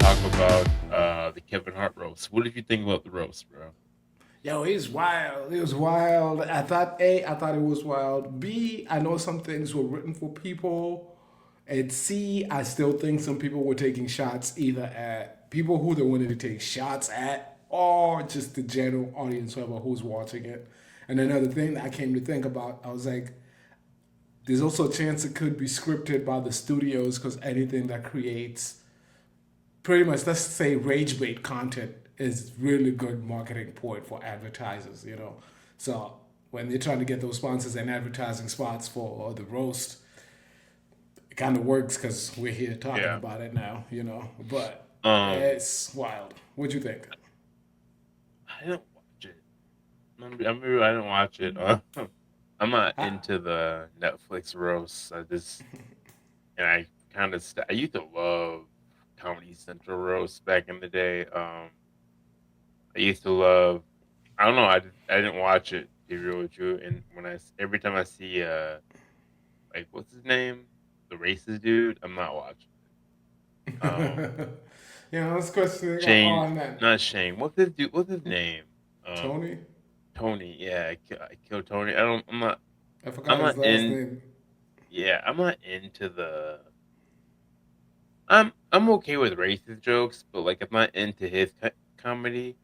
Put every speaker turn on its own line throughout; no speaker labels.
talk about the Kevin Hart roast. What did you think about the roast, bro?
Yo, he's wild. It was wild. I thought it was wild. B, I know some things were written for people. And C, I still think some people were taking shots either at people who they wanted to take shots at or just the general audience, whoever who's watching it. And another thing that I came to think about, I was like, there's also a chance it could be scripted by the studios because anything that creates pretty much, let's say, rage bait content is really good marketing point for advertisers. So when they're trying to get those sponsors and advertising spots for the roast, it kind of works because we're here talking
Yeah.
about it now. But
Um,
it's wild. What'd you think?
I didn't watch it. I didn't watch it. I'm not
I,
into the Netflix roasts. I kind of I used to love Comedy Central roasts back in the day. I used to love. I don't know. I didn't watch it. To be real with you, and every time I see like what's his name, the racist dude, I'm not watching it.
let's question
Shane,
on that.
not Shane. What's his dude? What's his name? Um,
Tony?
Tony. Yeah, I killed Tony. I don't. I'm not.
I forgot
I'm
his
not
last
in.
name.
Yeah, I'm not into the. I'm okay with racist jokes, but like I'm not into his comedy.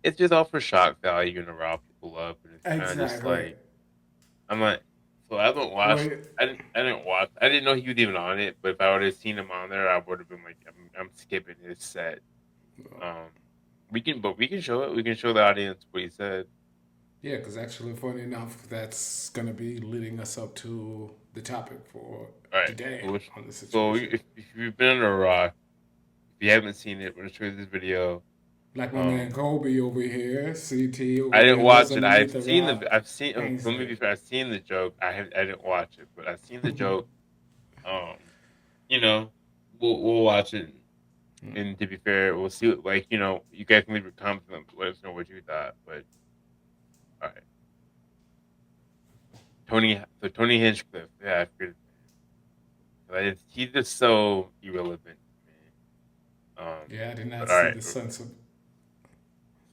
It's just all for shock value and to rile people up, and it's kind of just
Exactly.
like I'm not. So I haven't watched.
Wait.
I didn't watch. I didn't know he was even on it. But if I would have seen him on there, I would have been like, I'm skipping his set. Um, we can show it. We can show the audience what he said.
Yeah, because actually, funny enough, that's going to be leading us up to the topic for
All right.
today on the
So
situation.
if you've been under a rock, if you haven't seen it, we're gonna show you this video.
Like my man
Um,
Kobe over here, CT
I
over
didn't
there, lives
watch it.
underneath the rock.
I've seen. Let me
Ainsley.
be fair. I've seen the joke. I didn't watch it, but I've seen the joke. Um, you know, we'll watch it. And to be fair, we'll see. Like you guys can leave your comments and let us know what you thought. But all right, Tony Hinchcliffe. Yeah, I figured. He's just so irrelevant, man.
Yeah, I did not
But all
see
right,
the sense of
so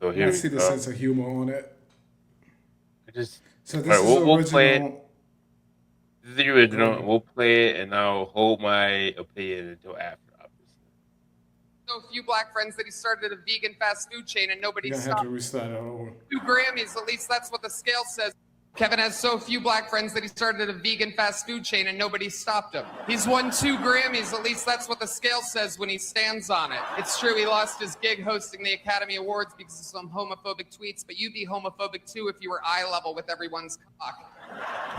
did not
here we
see the
go.
sense of humor on it.
I just
So
all
this
right.
is
We'll play it.
original.
This is the
Go
original.
ahead.
We'll play it, and I'll hold my opinion until after, obviously.
So few black friends that he started a vegan fast food chain and
You're
nobody
gonna have to
stopped.
restart it over.
2 Grammys, at least that's what the scale says. Kevin has so few black friends that he started a vegan fast food chain and nobody stopped him. He's won 2 Grammys, at least that's what the scale says when he stands on it. It's true he lost his gig hosting the Academy Awards because of some homophobic tweets, but you'd be homophobic too if you were eye level with everyone's cock.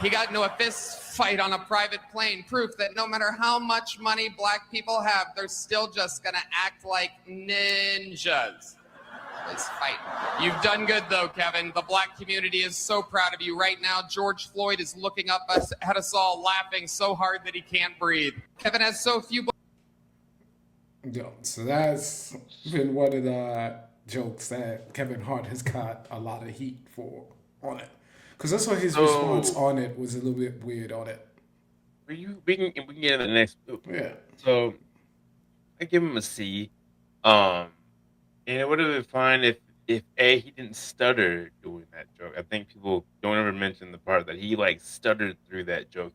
He got into a fist fight on a private plane, proof that no matter how much money black people have, they're still just gonna act like ninjas. This fight. You've done good though, Kevin. The black community is so proud of you right now. George Floyd is looking up at us all, laughing so hard that he can't breathe. Kevin has so few.
Yo, so that's been one of the jokes that Kevin Hart has got a lot of heat for on it. Because that's why his response
So
on it was a little bit weird on it.
we can get in the next.
Yeah.
So I give him a C. Um, and it would have been fine if A, he didn't stutter doing that joke. I think people don't ever mention the part that he like stuttered through that joke.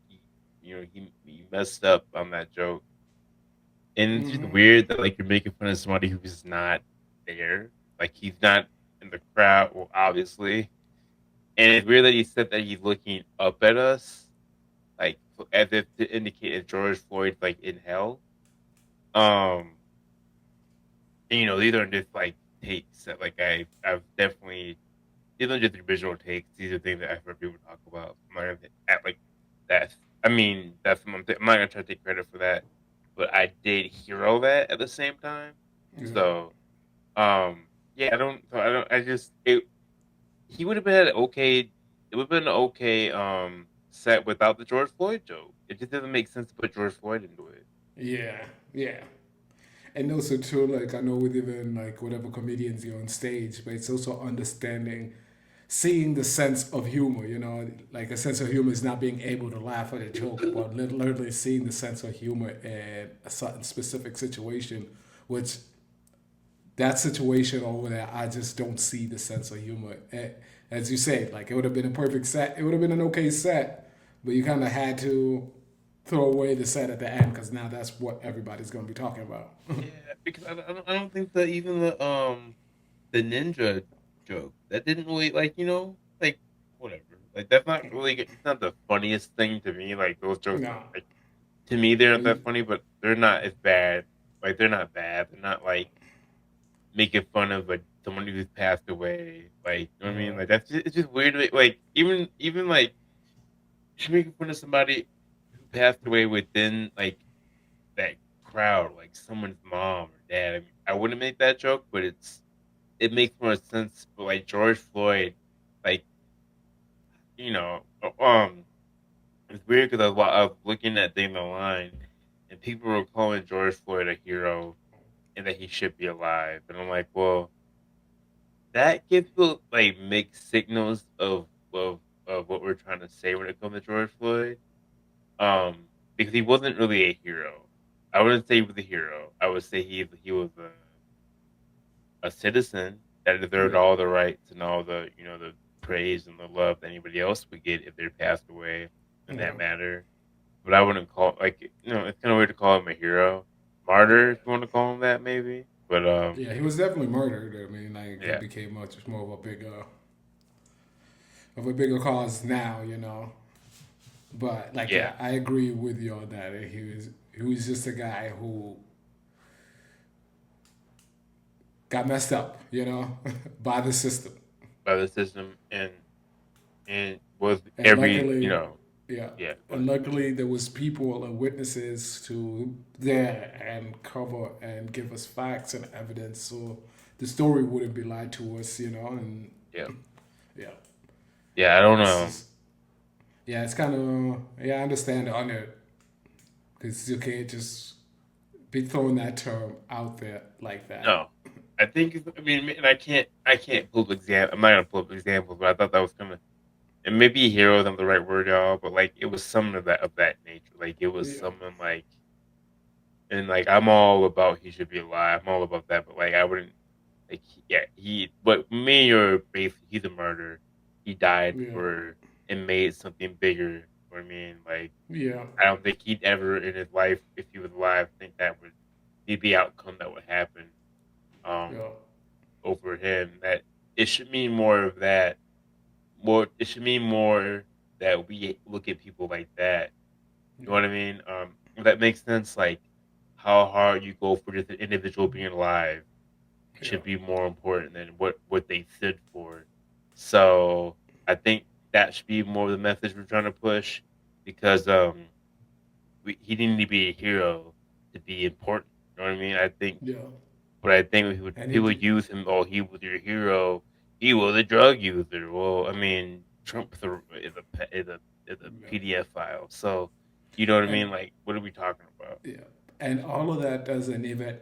He messed up on that joke, and it's just weird that like you're making fun of somebody who's not there. Like he's not in the crowd, well, obviously. And it's weird that he said that he's looking up at us, like as if to indicate that George Floyd's like in hell. Um, and, these are just like takes that like I've definitely these are just original takes. These are things that I've heard people talk about. I'm not gonna act like that. I mean, that's what I'm not gonna try to take credit for that, but I did hear all that at the same time.
Yeah.
So, yeah, I don't. I just it. He would have been okay. It would have been an okay set without the George Floyd joke. It just doesn't make sense to put George Floyd into it.
Yeah. Yeah. And also too, like I know with even like whatever comedians you're on stage, but it's also understanding, seeing the sense of humor. Like a sense of humor is not being able to laugh at a joke, but literally seeing the sense of humor in a certain specific situation, which that situation over there, I just don't see the sense of humor. As you say, like it would have been a perfect set. It would have been an okay set, but you kind of had to throw away the set at the end because now that's what everybody's going to be talking about.
Yeah, because I don't think that even the ninja joke that didn't really like like whatever like that's not really it's not the funniest thing to me like those jokes
No.
like to me they're not
You-
that funny but they're not as bad like they're not bad they're not like making fun of like someone who's passed away like you know what I mean like it's just weird like even like you're making fun of somebody who passed away within like that crowd like someone's mom or dad I mean I wouldn't make that joke but it makes more sense for like George Floyd, like you know, it's weird because I was looking at thing online, and people were calling George Floyd a hero and that he should be alive, and I'm like, well, that gives people like mixed signals of what we're trying to say when it comes to George Floyd, because he wasn't really a hero. I wouldn't say he was a hero. I would say he was a citizen that deserved
yeah,
all the rights and all the the praise and the love that anybody else would get if they passed away in
yeah,
that matter. But I wouldn't call like it's kind of weird to call him a hero, martyr if you want to call him that maybe. But
yeah. He was definitely murdered. I mean, like it
yeah,
became much more of a bigger cause now, you know. But like,
yeah,
yeah, I agree with you on that. He was just a guy who got messed up, you know, by the system.
by the system and was
And
every
luckily, yeah,
yeah,
and luckily there was people and witnesses to there and cover and give us facts and evidence, so the story wouldn't be lied to us, you know. And
yeah,
yeah,
yeah. I don't
it's
know.
just, yeah, it's kind of, yeah, I understand on it because you can't just be throwing that term out there like that.
No, I think I mean, and I can't pull up example. I'm not gonna pull up examples, but I thought that was kind of and maybe hero isn't the right word, y'all, but like it was some of that nature. Like it was
Yeah,
someone like and like I'm all about he should be alive. I'm all about that, but like I wouldn't like yeah, but me or basically he's a murderer. He died
yeah,
for and made something bigger. You know what I mean? Like
yeah,
I don't think he'd ever in his life, if he was alive, think that would be the outcome that would happen um
yeah,
over him. That it should mean more of that more it should mean more that we look at people like that. You know
yeah,
what I mean? If that makes sense. Like how hard you go for the individual being alive
yeah,
should be more important than what they stood for. So I think that should be more the message we're trying to push because he didn't need to be a hero to be important. You know what I mean? I think,
yeah.
but I think when
And
people
it,
use him, oh, he was your hero. He was a drug user. Well, I mean, Trump is a
yeah.
PDF file. So you know what I
And
mean? Like, what are we talking about?
yeah, and all of that doesn't even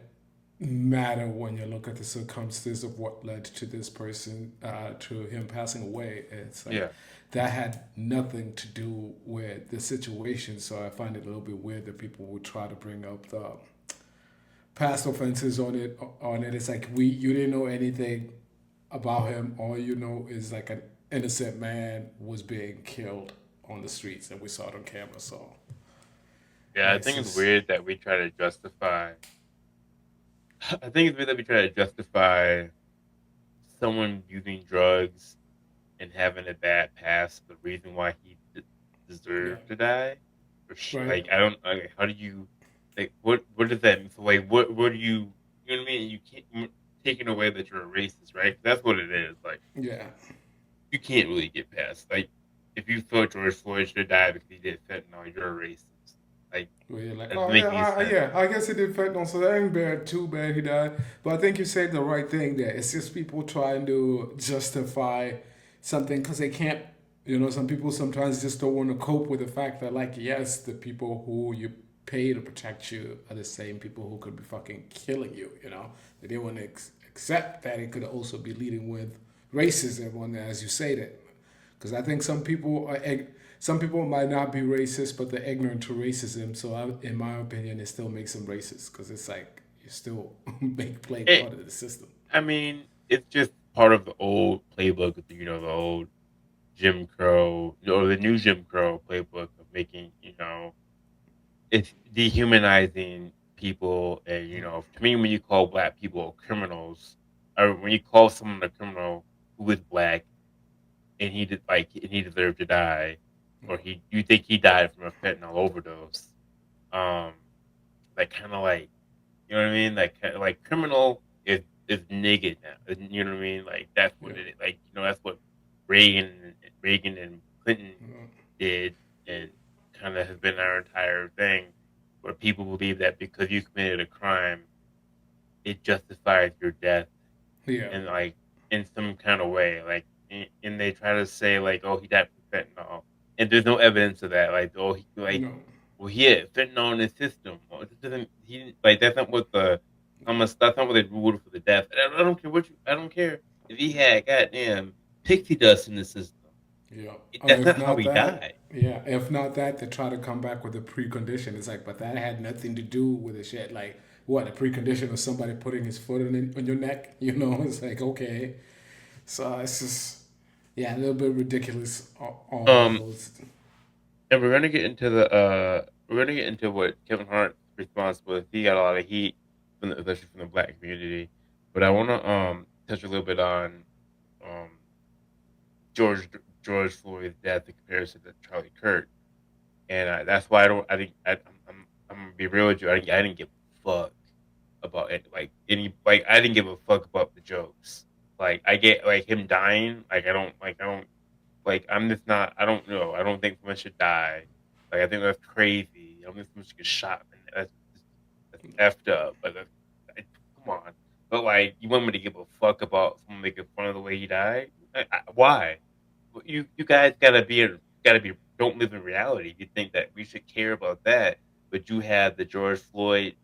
matter when you look at the circumstances of what led to this person, to him passing away. It's like
Yeah,
that had nothing to do with the situation. So I find it a little bit weird that people would try to bring up the past offenses on it. On it, it's like you didn't know anything about him. All you know is like an innocent man was being killed on the streets, and we saw it on camera. So
yeah. I
it's
think it's
just
weird that we try to justify. I think it's weird that we try to justify someone using drugs and having a bad past, the reason why he
yeah,
deserved to die.
right.
Like I don't. Like, how do you? Like what does that mean? So, like what do you? You know what I mean? You can't taking away that you're a racist, right? That's what it is. Like
Yeah.
you can't really get past. Like if you thought George Floyd should have died because he did fentanyl, you're a racist. Like
Where you're like,
that doesn't
oh
make
yeah,
any sense.
yeah. I guess he did fentanyl, so that ain't bad. Too bad he died. But I think you said the right thing there. It's just people trying to justify something because they can't. You know, some people sometimes just don't want to cope with the fact that, like, yes, the people who you pay to protect you are the same people who could be fucking killing you. You know, they didn't want to accept that it could also be leading with racism on there, as you say that. Because I think some people might not be racist, but they're ignorant to racism. So, in my opinion, it still makes them racist. Because it's like you still make play
It,
part of the system.
I mean, it's just part of the old playbook, the old Jim Crow, or the new Jim Crow playbook of making, it's dehumanizing people. And, to me, when you call black people criminals, or when you call someone a criminal who is black and he deserved to die, or you think he died from a fentanyl overdose, um, like kind of like, you know what I mean? Like criminal is nigga now. You know what I mean? Like that's
Yeah.
what it is. Like that's what Reagan and Clinton did, and kind of has been our entire thing, where people believe that because you committed a crime, it justifies your death,
Yeah.
and like in some kind of way, like and they try to say like, oh, he died from fentanyl, and there's no evidence of that. Like, oh,
No.
well, he had fentanyl in his system. Well, it doesn't he didn't like that's not what the almost that's not what they ruled for the death. I don't care I don't care if he had goddamn pixie dust in the system.
Yeah.
That's
If
not how
not
he
that,
died.
yeah. If not that, they try to come back with a precondition. It's like, but that had nothing to do with the shit. Like, what, a precondition of somebody putting his foot on your neck? It's like, okay. So it's just, yeah, a little bit ridiculous. All
Um,
levels.
and we're gonna get into what Kevin Hart's response was. He got a lot of heat especially from the black community, but I want to touch a little bit on um George George Floyd's death in comparison to Charlie Kirk, and that's why I don't. I think I'm gonna be real with you. I didn't give a fuck about it. Like I didn't give a fuck about the jokes. Like I get like him dying. I don't like I'm just not. I don't know. I don't think someone should die. Like I think that's crazy. I don't think someone should get shot. And that's effed up. Come on. But like you want me to give a fuck about someone making fun of the way he died? Why? You guys gotta be don't live in reality. You think that we should care about that, but you have the George Floyd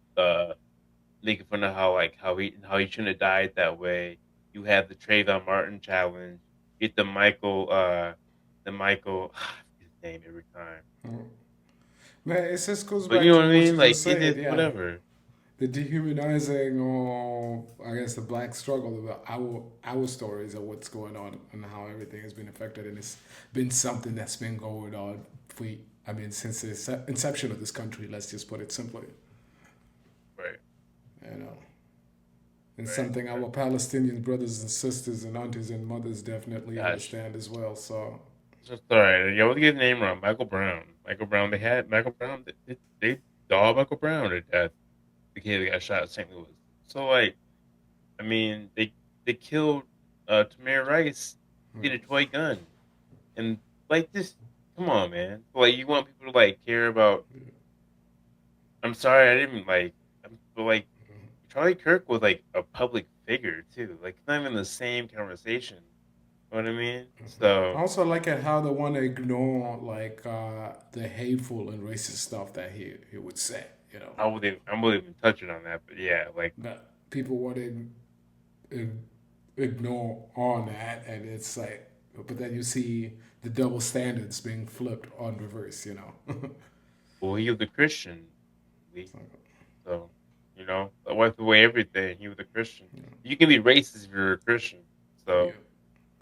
making fun of how he shouldn't have died that way. You have the Trayvon Martin challenge. Get the Michael I forget his name every time.
Man, it just goes
But you
back
know
to
what I
what
mean?
you
Like
just
it
said.
is
Yeah.
whatever.
The dehumanizing of, I guess, the black struggle, about our stories of what's going on and how everything has been affected, and it's been something that's been going on for, I mean, since the inception of this country. Let's just put it simply,
Right,
you know, and
right,
something
right.
our Palestinian brothers and sisters and aunties and mothers definitely
Gosh.
understand as well. So,
So sorry. You always get his name wrong. Michael Brown. Michael Brown. They had Michael Brown. They dogged Michael Brown to death. The kid that got shot in St. Louis. So like, I mean, they killed Tamir Rice. Get a toy gun, and like this. Come on, man. Like you want people to like care about. I'm sorry, I didn't like. But like Charlie Kirk was like a public figure too. Like it's not even the same conversation. You know what I mean?
I
So
also like it how they want to ignore like the hateful and racist stuff that he would say.
I wouldn't even touching on that. But yeah, like
That people want to ignore on that, and it's like, but then you see the double standards being flipped on reverse.
well, he was a Christian. Lee. So, I wiped away everything. He was a Christian. You can be racist if you're a Christian.
Yeah.
So,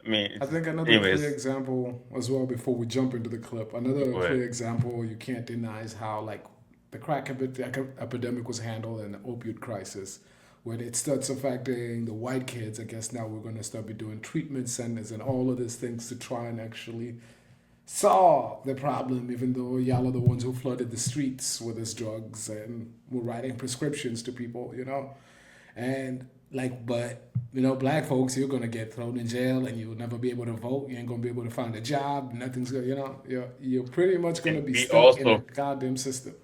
I mean,
I think another clear
anyways,
example as well before we jump into the clip.
you
Another
go ahead.
clear example you can't deny is how like the crack epidemic was handled and the opioid crisis. When it starts affecting the white kids, I guess now we're going to start be doing treatment centers and all of these things to try and actually solve the problem, even though y'all are the ones who flooded the streets with these drugs and were writing prescriptions to people. And like, but black folks, you're gonna get thrown in jail and you'll never be able to vote. You ain't gonna be able to find a job. Nothing's gonna. You're pretty much gonna
And
be
we
stuck in a
also
goddamn system.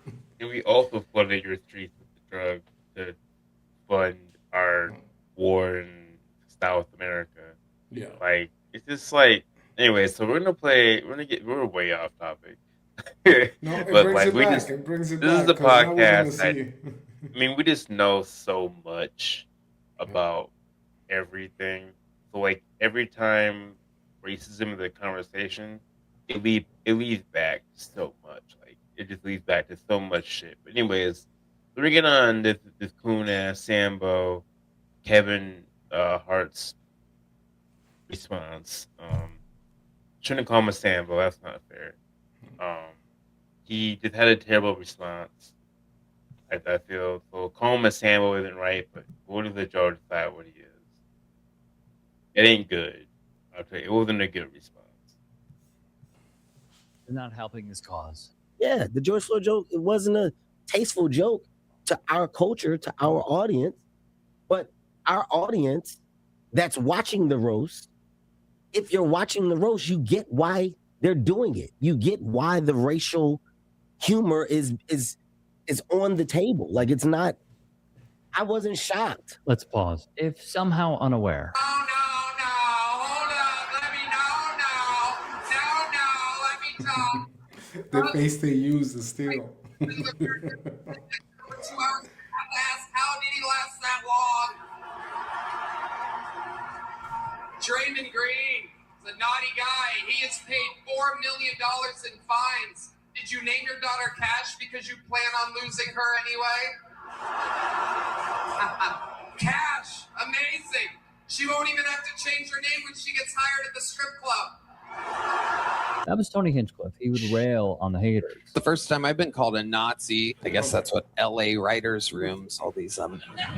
and we also flooded your streets with the drugs to fund our war in South America.
Yeah.
Like it's just like anyway. So we're way off topic.
No, it
But
brings
like
it
we
back.
just
It brings it
this is
back
a
because now we're gonna
podcast that
see.
I mean, we just know so much about everything. So like every time racism is a conversation, it leads back so much. Like it just leads back to so much shit. But anyways, bringing on this coon ass Sambo, Kevin Hart's response. Shouldn't call him a Sambo. That's not fair. He just had a terrible response. I feel so. Call him a Sambo isn't right, but what if the judge decide what he is? It ain't good. I'll tell you, it wasn't a good response.
They're not helping his cause.
Yeah, the George Floyd joke, it wasn't a tasteful joke to our culture, to our audience, but our audience that's watching the roast, if you're watching the roast, you get why they're doing it. You get why the racial humor is on the table. Like, it's not, I wasn't shocked.
Let's pause. If somehow unaware,
Oh, no, hold up, let me talk.
The face they use is still.
For 2 hours, how did he last that long? Draymond Green is a naughty guy. He has paid $4 million in fines. Did you name your daughter Cash because you plan on losing her anyway? Cash, amazing. She won't even have to change her name when she gets hired at the strip club.
that was Tony Hinchcliffe. He would rail on the haters.
The first time I've been called a Nazi. I guess that's what LA writers' rooms, all these
You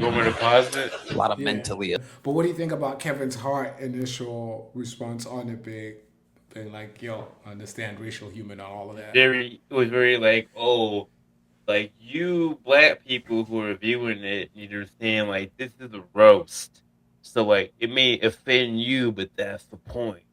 want me to pause it?
a lot of
Yeah.
mentally
But what do you think about Kevin's Hart initial response on it being like, yo, understand racial humor and all of that?
It was very like, oh, like you black people who are viewing it, you're saying like this is a roast, so like it may offend you, but that's the point.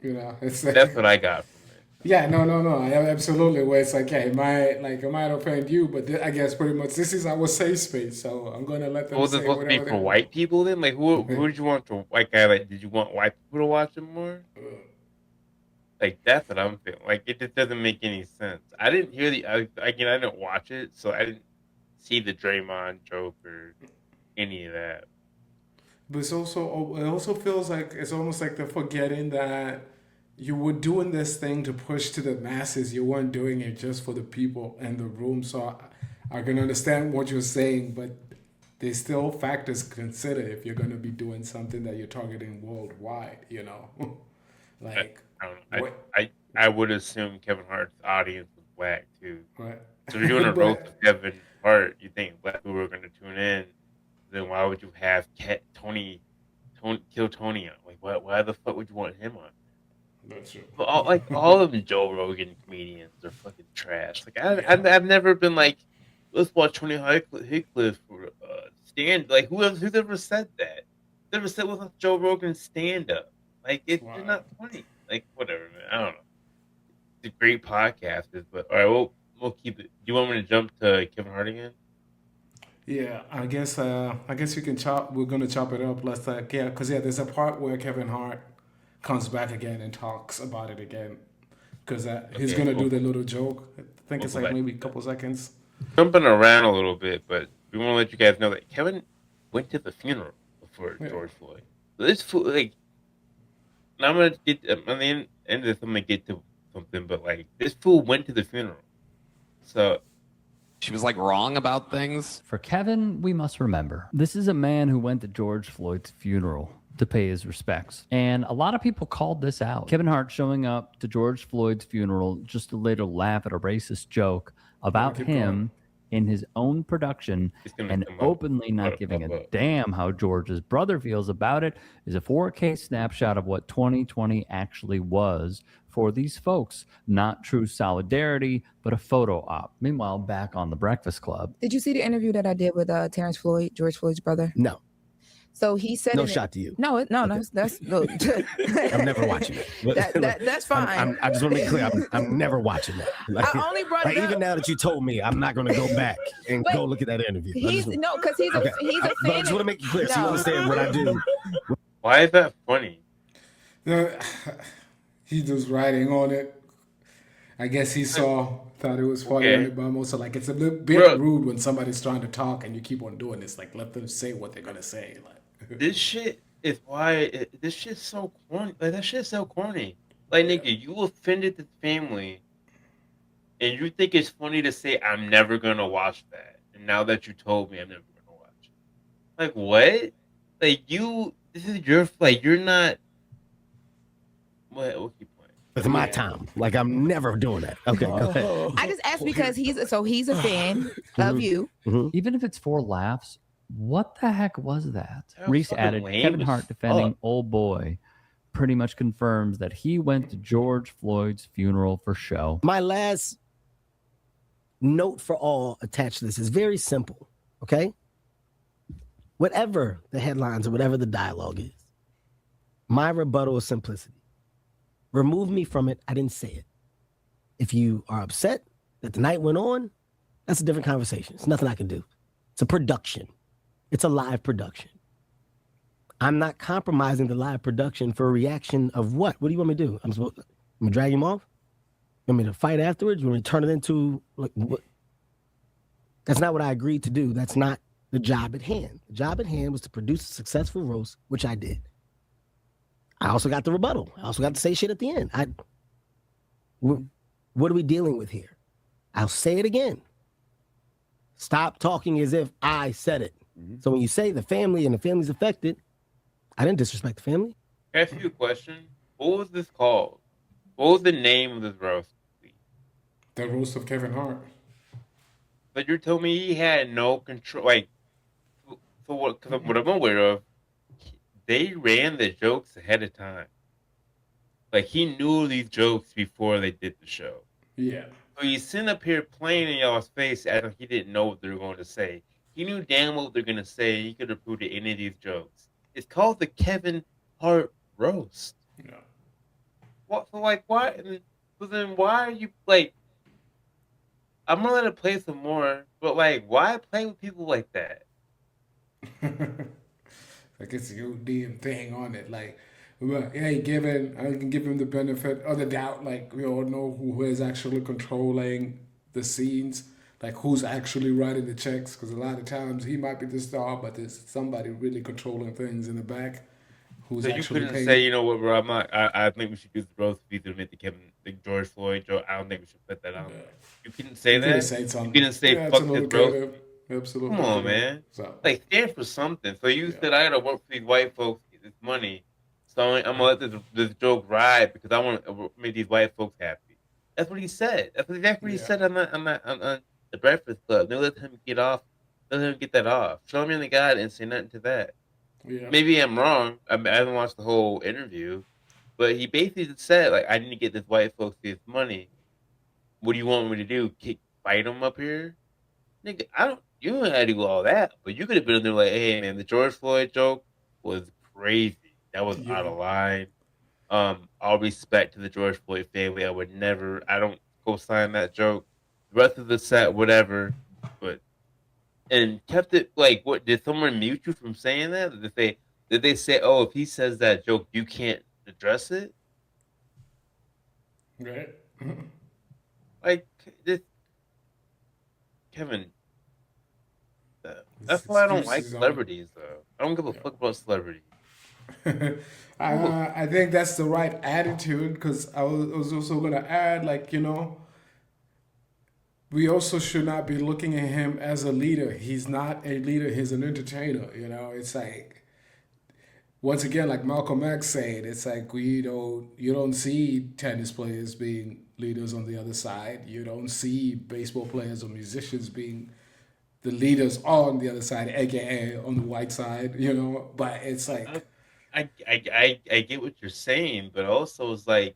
You know, it's
That's what I got from it.
yeah, no, absolutely. Where it's like, yeah, it might offend you, but I guess pretty much this is our safe space, so I'm gonna let them
Was it
say
supposed to be
whatever
for
they
white people then? Like who did you want to white guy? Like did you want white people to watch it more? Like that's what I'm feeling. Like it just doesn't make any sense. I didn't hear I didn't watch it, so I didn't see the Draymond joke or any of that.
But it also feels like it's almost like they're forgetting that you were doing this thing to push to the masses. You weren't doing it just for the people in the room. So I can understand what you're saying, but there's still factors to consider if you're going to be doing something that you're targeting worldwide. You know, like
I don't know.
what?
I would assume Kevin Hart's audience was black too.
What?
So if you're doing a
But-
roast of Kevin Hart, you think black people are going to tune in? Then why would you have Tony kill Tony on? Like why the fuck would you want him on?
That's true.
But all of them Joe Rogan comedians are fucking trash. Like I've never been like, let's watch Tony Hinchcliffe for stand. Like who's ever said that? Never said what's Joe Rogan stand up. Like it's
Wow.
not funny. Like whatever, man. I don't know. It's a great podcast, but all right, we'll keep it. Do you want me to jump to Kevin Hart again?
Yeah, I guess we can chop. We're gonna chop it up. Let's because there's a part where Kevin Hart comes back again and talks about it again, because he's
Okay,
gonna
cool.
do the little joke. I think it's
We'll
like
go back
maybe
to
a couple seconds.
Jumping around a little bit, but we want to let you guys know that Kevin went to the funeral for
Yeah.
George Floyd. So this fool, like, and I'm gonna get on the end of this. I'm gonna get to something, but like, this fool went to the funeral. So
She was like wrong about things.
For Kevin, we must remember this is a man who went to George Floyd's funeral to pay his respects. And a lot of people called this out. Kevin Hart showing up to George Floyd's funeral just to later laugh at a racist joke about
keep
him in his own production
it's gonna
and
come up.
openly not
Up,
giving
up,
a
up.
damn how George's brother feels about it is a 4K snapshot of what 2020 actually was for these folks. Not true solidarity, but a photo op. Meanwhile, back on the Breakfast Club,
Did you see the interview that I did with Terrence Floyd, George Floyd's brother?
No,
So he said
no
in it-
shot to you.
No, that's look.
I'm never watching it.
That's fine.
I just want to be clear. I'm never watching that. Like,
I only brought
like,
it up.
even now that you told me, I'm not going to go back and
But
go look at that interview. I
He's
just-
no, because he's
okay.
he's a
But I
fan.
just want to make you clear so you
No.
understand what I do.
Why is that funny?
He was writing on it. I guess he thought it was funny,
Okay.
but I'm also like, it's a little bit
Bro.
rude when somebody's trying to talk and you keep on doing this. Like, let them say what they're gonna say. Like,
This shit is why this shit's so corny. Like that shit's so corny. Like nigga, you offended the family and you think it's funny to say I'm never gonna watch that, and now that you told me I'm never gonna watch it. Like what? Like this is your like you're not. What keep playing?
It's my time. Like I'm never doing that. Okay, go ahead.
I just asked because he's a fan of you.
Even if it's for laughs, what the heck was that?
That was
Reese
fucking
added,
lame
Kevin
as
Hart defending
fuck.
Old Boy pretty much confirms that he went to George Floyd's funeral for show.
My last note for all attached to this is very simple. Okay. Whatever the headlines or whatever the dialogue is, my rebuttal is simplicity. Remove me from it. I didn't say it. If you are upset that the night went on, that's a different conversation. It's nothing I can do. It's a production. It's a live production. I'm not compromising the live production for a reaction of what? What do you want me to do? I'm gonna drag him off? You want me to fight afterwards? You want me to turn it into like what? That's not what I agreed to do. That's not the job at hand. The job at hand was to produce a successful roast, which I did. I also got the rebuttal. I also got to say shit at the end. What are we dealing with here? I'll say it again. Stop talking as if I said it. So when you say the family and the family's affected, I didn't disrespect the family.
Can I ask you a question? What was this called? What was the name of this roast?
The roast of Kevin Hart.
But you're telling me he had no control. Like, so what? Because what I'm aware of, they ran the jokes ahead of time. Like he knew these jokes before they did the show.
Yeah.
So he's sitting up here playing in y'all's face as if he didn't know what they were going to say. He knew damn well what they're going to say. He could have proved any of these jokes. It's called the Kevin Hart roast.
Yeah.
What? So like, why? So then, why are you like? I'm gonna let it play some more, but like, why play with people like that?
Like it's your damn thing on it. Like, well, hey, I can give him the benefit of the doubt. Like we all know who is actually controlling the scenes, like who's actually writing the checks. Because a lot of times he might be the star, but there's somebody really controlling things in the back. Who's
So you
actually
couldn't
paying.
say, you know what, bro? I'm not. I think we should use the roast beef to admit the George Floyd joke. I don't think we should put that out.
Yeah.
You couldn't say
You
that.
could've said something.
You couldn't say
Yeah,
fuck
absolutely
this roast.
could've. Absolutely.
Come on,
could've.
man.
So
Like stand for something. So you
Yeah.
said I gotta work for these white folks to get this money. So I'm gonna let this joke ride because I want to make these white folks happy. That's what he said. That's exactly what he
Yeah.
said on the Breakfast Club. They let him get off. Let him get that off. Show me in the God and say nothing to that.
yeah.
Maybe I'm wrong. I haven't watched the whole interview, but he basically just said like, I need to get this white folks this money. What do you want me to do? Fight them up here, nigga? You don't have to do all that, but you could have been in there like, hey man, the George Floyd joke was crazy. That was out of line. All respect to the George Floyd family. I would never. I don't co-sign that joke. The rest of the set, whatever, but. And kept it like, what did someone mute you from saying that? Did they say, oh, if he says that joke, you can't address it?
Right.
Like this, Kevin. That's why I don't like
excuses on it.
celebrities, though. I don't give a fuck about celebrities.
I think that's the right attitude because I was also going to add, like, we also should not be looking at him as a leader. He's not a leader, he's an entertainer. It's like, once again, like Malcolm X said, it's like you don't see tennis players being leaders on the other side. You don't see baseball players or musicians being the leaders on the other side, aka on the white side, But it's like
I get what you're saying, but also it's like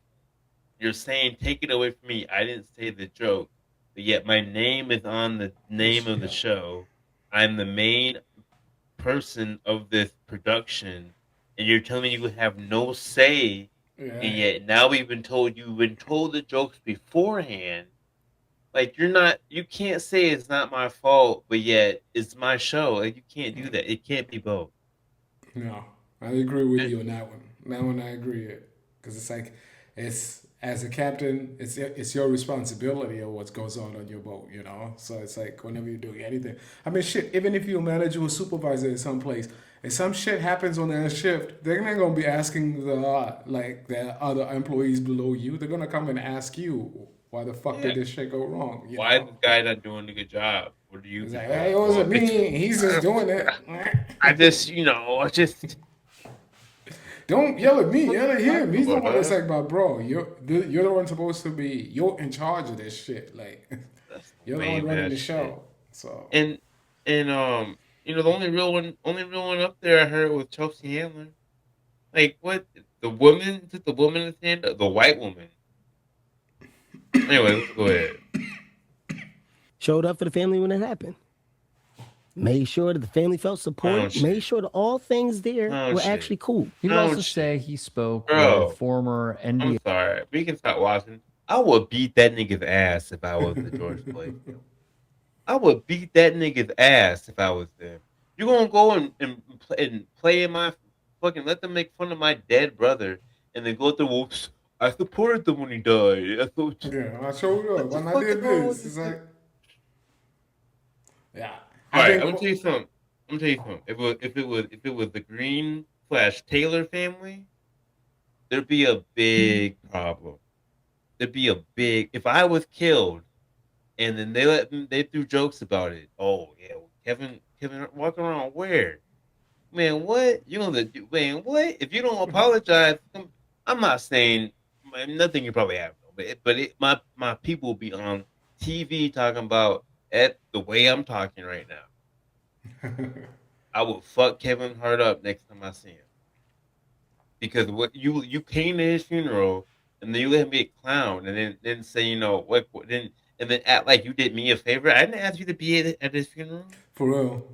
you're saying, take it away from me. I didn't say the joke, but yet my name is on the name of the show. I'm the main person of this production, and you're telling me you have no say, and yet now you've been told the jokes beforehand. Like you can't say it's not my fault, but yet it's my show. Like you can't do that. It can't be both.
No, I agree with you on that one. That one I agree, because it's like as a captain, it's your responsibility of what goes on your boat, So it's like whenever you're doing anything. I mean, shit. Even if you're a manager or supervisor at some place, if some shit happens on that shift, they're not gonna be asking the other employees below you. They're gonna come and ask you, Why the fuck
Yeah.
did this shit go wrong? You
Why is
know?
this guy not doing a good job? What do you?
He's like, hey, it wasn't me. He's just doing it.
I just.
Don't yell at me. Yell at him. He's the
What,
one that's
huh?
like, but bro, you're the one supposed to be. You're in charge of this shit. Like,
That's
you're the one
lame
running
ass
the
shit.
show. So
And the only real one up there I heard was Chelsea Handler. Like what? The woman took the woman to stand up, the white woman. Anyway, let's go ahead.
Showed up for the family when it happened. Made sure that the family felt support.
shit.
Made sure that all things there
Oh,
were
shit.
actually cool.
He would
Oh,
also
shit.
say he spoke
Bro.
with former
I'm
NBA.
sorry. We can stop watching. I would beat that nigga's ass if I was the George Floyd. I would beat that nigga's ass if I was them. You gonna go and play in my fucking let them make fun of my dead brother and then go through. Well, I supported them when he died. I thought,
yeah, I showed up
the
and I
fuck
did
is wrong
this.
with
It's
this
like, yeah.
All
I
right,
think-
I'm gonna tell you something. If it was the Green/Taylor family, there'd be a big problem. There'd be a big. If I was killed, and then they threw jokes about it. Oh yeah, Kevin walking around where? Man, what? Man, what? If you don't apologize, I'm not saying nothing you probably have, my people will be on TV talking about the way I'm talking right now. I will fuck Kevin Hart up next time I see him. Because what you came to his funeral and then you let him be a clown and then say, what then and then act like you did me a favor. I didn't ask you to be at his funeral.
For real.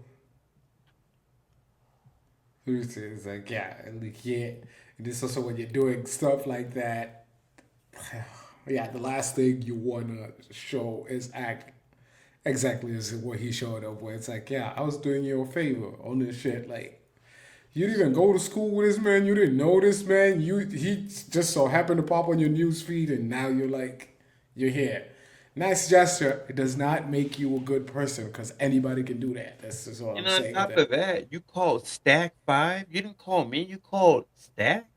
It's like, yeah. And this also when you're doing stuff like that, yeah, the last thing you want to show is act exactly as what he showed up with. It's like, yeah, I was doing you a favor on this shit. Like, you didn't go to school with this man. You didn't know this man. He just so happened to pop on your news feed, and now you're here. Nice gesture. It does not make you a good person because anybody can do that. That's just all I'm
And on
saying.
top of that, you called Stack 5. You didn't call me. You called Stack.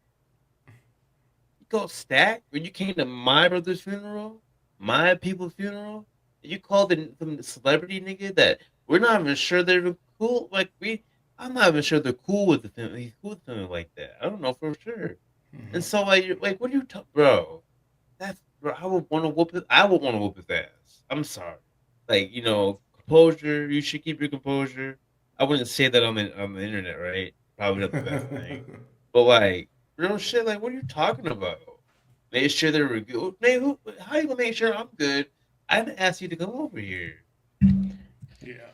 You called Stack when you came to my brother's funeral, my people's funeral. You called the celebrity nigga that we're not even sure they're cool. I'm not even sure they're cool with the family. He's cool with the family like that. I don't know for sure.
Mm-hmm.
And so what are you talking, bro? Bro, I would want to whoop his ass. I'm sorry. Composure. You should keep your composure. I wouldn't say that on the internet, right? Probably not the best thing. But real shit. What are you talking about? Make sure they're good. Man, how you gonna make sure I'm good? I didn't ask you to come over here.
Yeah.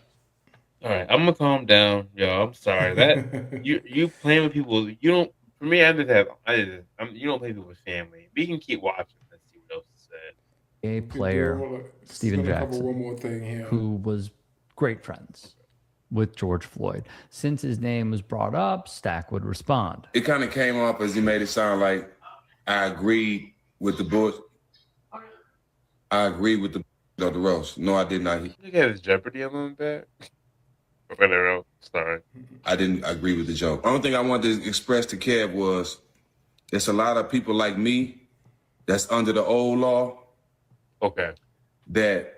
All right, I'm gonna calm down, yo. I'm sorry that you playing with people. You don't. For me, you don't play people with family. We can keep watching. Let's see what else is said.
A player, Steven
Cover
Jackson,
one more thing here.
who was great friends with George Floyd. Since his name was brought up, Stack would respond.
It kind of came off as he made it sound like I agreed with the Bush. I agreed with the roast. No, I did not.
You got his Jeopardy on the back. Whatever. Sorry.
I didn't agree with the joke. Only thing I wanted to express to Kev was there's a lot of people like me that's under the old law.
Okay.
That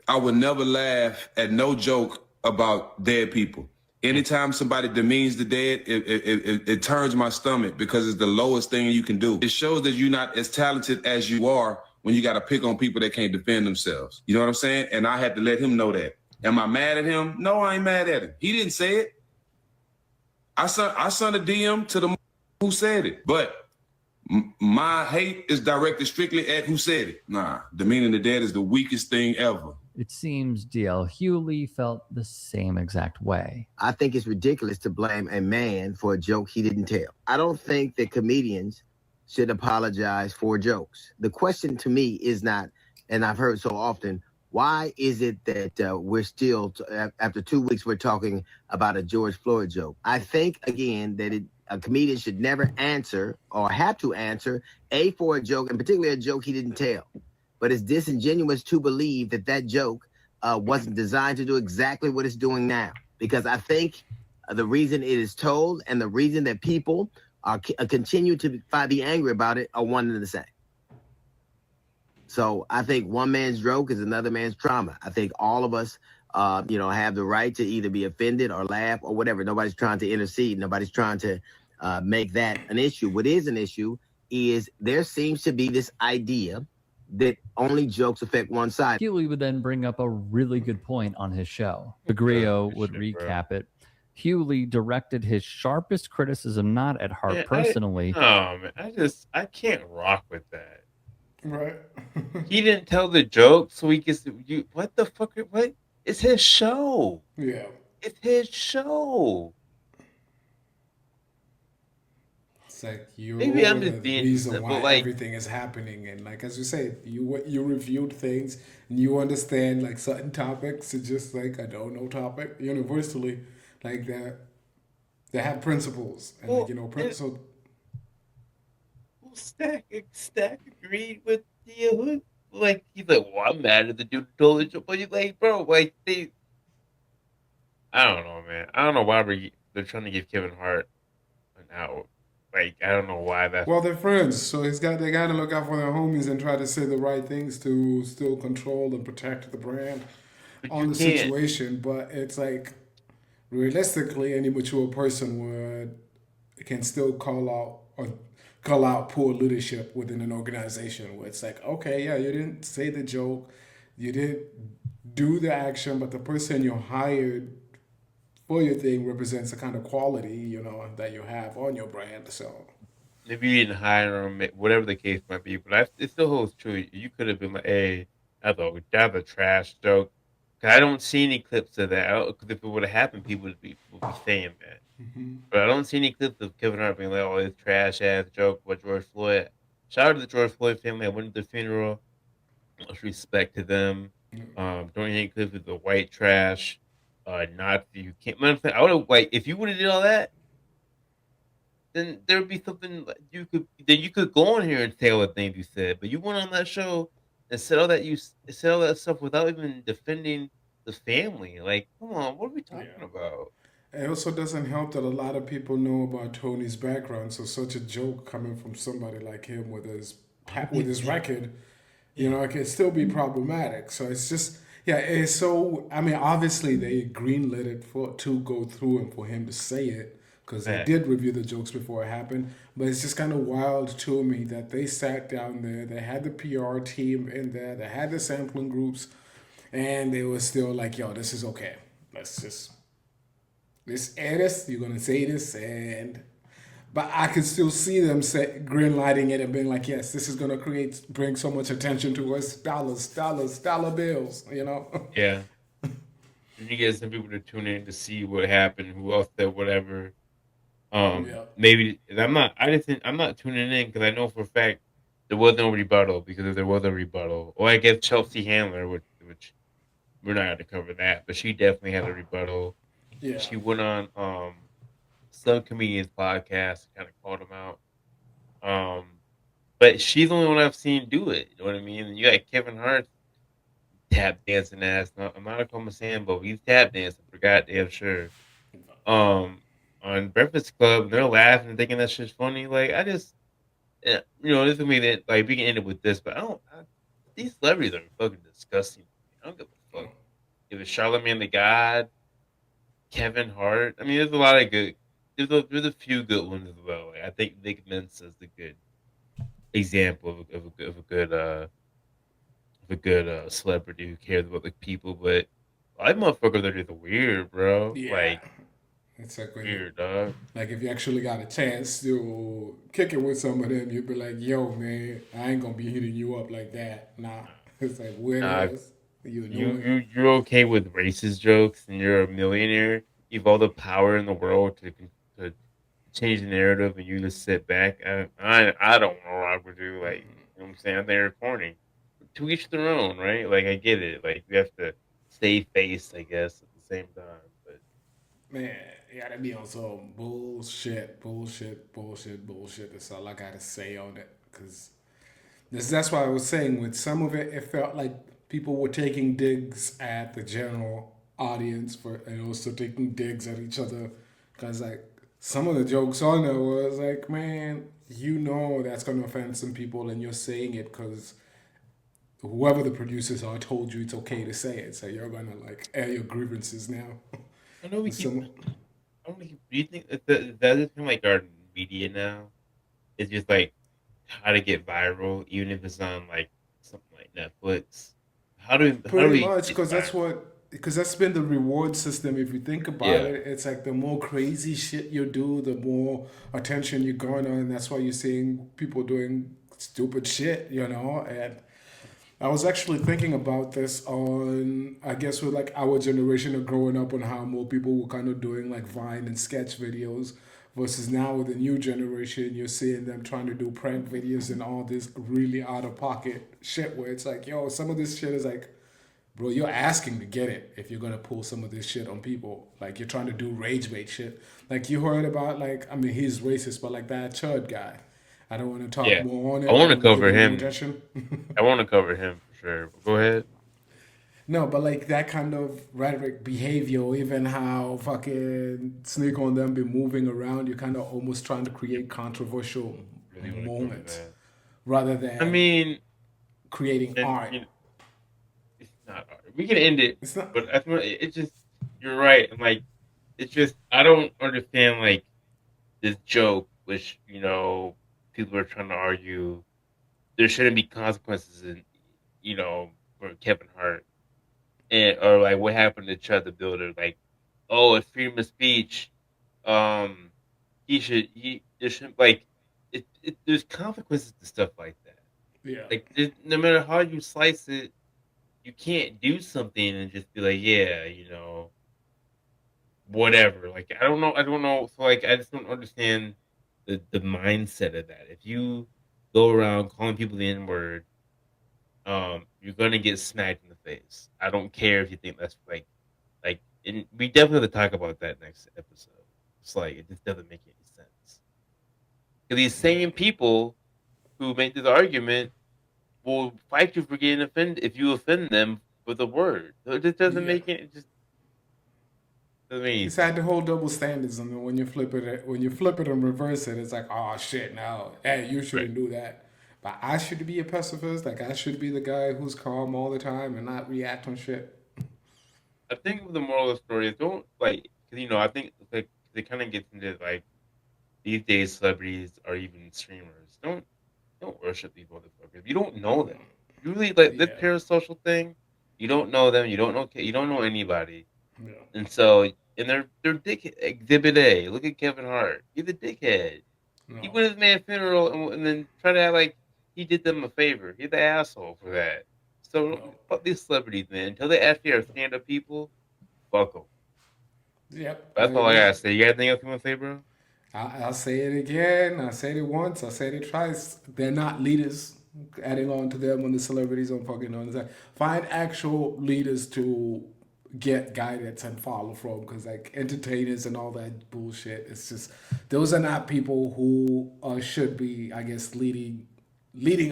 I would never laugh at no joke about dead people. Anytime somebody demeans the dead, it turns my stomach because it's the lowest thing you can do. It shows that you're not as talented as you are when you got to pick on people that can't defend themselves. You know what I'm saying? And I had to let him know that. Am I mad at him? No, I ain't mad at him. He didn't say it. I sent a DM to the who said it. But my hate is directed strictly at who said it. Nah, demeaning the dead is the weakest thing ever.
It seems DL Hewley felt the same exact way.
I think it's ridiculous to blame a man for a joke he didn't tell. I don't think that comedians should apologize for jokes. The question to me is not, and I've heard so often, why is it that we're still, after 2 weeks, we're talking about a George Floyd joke? I think, again, that a comedian should never answer or have to answer for a joke, and particularly a joke he didn't tell. But it's disingenuous to believe that joke wasn't designed to do exactly what it's doing now. Because I think the reason it is told and the reason that people are continue to be angry about it are one and the same. So I think one man's joke is another man's trauma. I think all of us, have the right to either be offended or laugh or whatever. Nobody's trying to intercede. Nobody's trying to make that an issue. What is an issue is there seems to be this idea that only jokes affect one side.
Huey would then bring up a really good point on his show. Bagrio would recap it. Hewley directed his sharpest criticism not at Hart
Man,
personally.
No, man, I can't rock with that.
Right.
He didn't tell the joke, so he gets what the fuck? What? It's his show.
Yeah.
It's his show.
It's like you're
Maybe I'm
the
just being,
reason why
but like,
everything is happening, and like as you say, you reviewed things and you understand like certain topics. It's just like a don't-know topic universally, like that. They have principles, and
well,
like so
Stack agreed with the hood. Like he's like, well, I'm mad at the dude who told the joke, but he's like, bro, like I don't know, man. I don't know why they're trying to give Kevin Hart an out. Like, I don't know why that's.
well, they're friends, so they got to look out for their homies and try to say the right things to still control and protect the brand on the situation. But it's like realistically, any mature person can still call out poor leadership within an organization where it's like, okay, yeah, you didn't say the joke, you didn't do the action, but the person you hired for your thing represents the kind of quality, that you have on your brand. So
maybe you didn't hire him, whatever the case might be, but it still holds true. You could have been like, hey, that's a trash joke. Cause I don't see any clips of that. Because if it would have happened, people would be saying that.
mm-hmm.
But I don't see any clips of Kevin Hart being like, oh, this trash ass joke about George Floyd. Shout out to the George Floyd family. I went to the funeral. Much respect to them. Don't any clips of the white trash. Nazi. You can't. I would have like if you would have did all that, then there would be something you could go on here and say all the things you said. But you went on that show and said all that stuff without even defending the family. Like, come on, what are we talking about?
It also doesn't help that a lot of people know about Tony's background. So such a joke coming from somebody like him with his record, it can still be problematic. So it's just, yeah, it's so. I mean, obviously they greenlit it to go through and for him to say it because they did review the jokes before it happened. But it's just kind of wild to me that they sat down there, they had the PR team in there, they had the sampling groups, and they were still like, yo, this is okay. Let's just. You're gonna say this, but I could still see them green lighting it and being like, yes, this is gonna bring so much attention to us, dollar bills,
Yeah. And you get some people to tune in to see what happened, who else said whatever. Maybe I'm not tuning in because I know for a fact there was no rebuttal, because if there was a rebuttal, or I guess Chelsea Handler, which we're not going to cover that, but she definitely had a rebuttal.
Yeah.
She went on some comedian's podcast and kind of called him out. But she's the only one I've seen do it. You know what I mean? And you got Kevin Hart tap dancing ass. I'm not a Sambo. He's tap dancing for goddamn sure. On Breakfast Club, they're laughing and thinking that shit's funny. Like, I just, this is gonna be that. Like, we can end it with this, but these celebrities are fucking disgusting. I don't give a fuck. If it's Charlamagne the God, Kevin Hart. I mean, there's a lot of good. There's a few good ones as well. Like, I think Nick Mensa is a good example of a good celebrity who cares about the people. But a lot of motherfuckers are just weird, bro.
Yeah.
Like,
it's like
weird, dog.
Like if you actually got a chance to kick it with some of them, you'd be like, "Yo, man, I ain't gonna be hitting you up like that." Nah, it's like weird.
You're okay with racist jokes, and you're a millionaire. You've all the power in the world to change the narrative, and you just sit back. I don't want to rock with you. Like, you know what I'm saying? I think they're corny. To each their own, right? Like, I get it. Like, you have to stay faced, I guess, at the same time. But
man, you gotta be on some bullshit. That's all I gotta say on it. Because that's why I was saying with some of it, it felt like people were taking digs at the general audience and also taking digs at each other. Because like some of the jokes on there was like, man, that's gonna offend some people, and you're saying it because whoever the producers are told you it's okay to say it, so you're gonna like air your grievances now.
I know we keep.
Some,
I don't think. Do you think that other thing like our media now is just like how to get viral, even if it's on like something like Netflix? How do
pretty
we
much,
get
because that's been the reward system. If you think about
Yeah.
it, it's like the more crazy shit you do, the more attention you garner, and that's why you're seeing people doing stupid shit, you know. And I was actually thinking about this on, I guess, with like our generation of growing up, on how more people were kind of doing like Vine and sketch videos, versus now with the new generation, you're seeing them trying to do prank videos and all this really out of pocket shit where it's like, yo, some of this shit is like, bro, you're asking to get it if you're gonna pull some of this shit on people. Like you're trying to do rage bait shit. Like you heard about, like, I mean, he's racist, but like that Chud guy. I don't want to talk
Yeah.
more on it.
I wanna
don't wanna
cover
give any
him.
attention.
I want to cover him for sure. Go ahead.
No, but like that kind of rhetoric, behavior, even how fucking Sneak on them be moving around, you're kind of almost trying to create controversial
Really wanna cover
moments
that.
rather than
I mean,
creating
and
art.
you know, it's not art. We can end it,
It's not.
but I think it just. You're right. I'm like, it's just I don't understand like this joke, which people are trying to argue there shouldn't be consequences in, for Kevin Hart, or like what happened to Chud the Builder, like, oh, it's freedom of speech. There should like there's consequences to stuff like that.
Yeah.
Like no matter how you slice it, you can't do something and just be like, yeah, whatever. Like I don't know. So like I just don't understand the mindset of that. If you go around calling people the N-word, you're gonna get smacked in the face. I don't care if you think that's like, and we definitely have to talk about that next episode. It's like it just doesn't make any sense. 'Cause these same people who make this argument will fight you for getting offended if you offend them with a word. So it just doesn't
Yeah.
make it. Just doesn't make any
It's
sense.
had the whole double standards, and then when you flip it and reverse it, it's like, oh shit, now, hey, you shouldn't do that. But I should be a pacifist. Like I should be the guy who's calm all the time and not react on shit.
I think the moral of the story is don't like, 'cause, I think like they kind of get into like these days celebrities or even streamers don't worship these motherfuckers. You don't know them. You really like this
Yeah.
parasocial thing. You don't know them. You don't know anybody.
Yeah.
And so they're dickhead. Exhibit A. Look at Kevin Hart. He's a dickhead. He
No.
went to his man's funeral and then try to act like he did them a favor. He's the asshole for that. So
No.
fuck these celebrities, man. Until they actually are stand-up people, fuck them.
Yep.
That's all I gotta say. You got anything else you want to say, bro?
I'll say it again. I said it once. I said it twice. They're not leaders. Adding on to them when the celebrities don't fucking understand. Find actual leaders to get guidance and follow from, because like entertainers and all that bullshit, it's just those are not people who should be, I guess, leading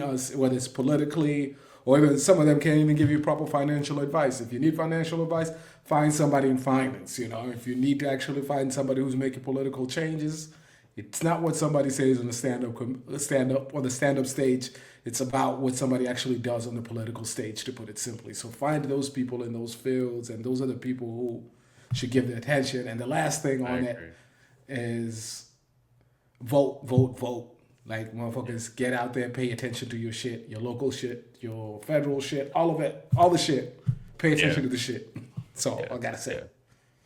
us, whether it's politically or even some of them can't even give you proper financial advice. If you need financial advice, find somebody in finance. If you need to actually find somebody who's making political changes, it's not what somebody says on the stand-up stage. It's about what somebody actually does on the political stage, to put it simply. So find those people in those fields, and those are the people who should give the attention. And the last thing
I
on it
agree.
is vote, vote, vote. Like, motherfuckers, get out there, pay attention to your shit, your local shit, your federal shit, all of it, all the shit. Pay attention to the shit. That's all I gotta say.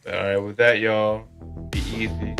All right, with that, y'all, be easy.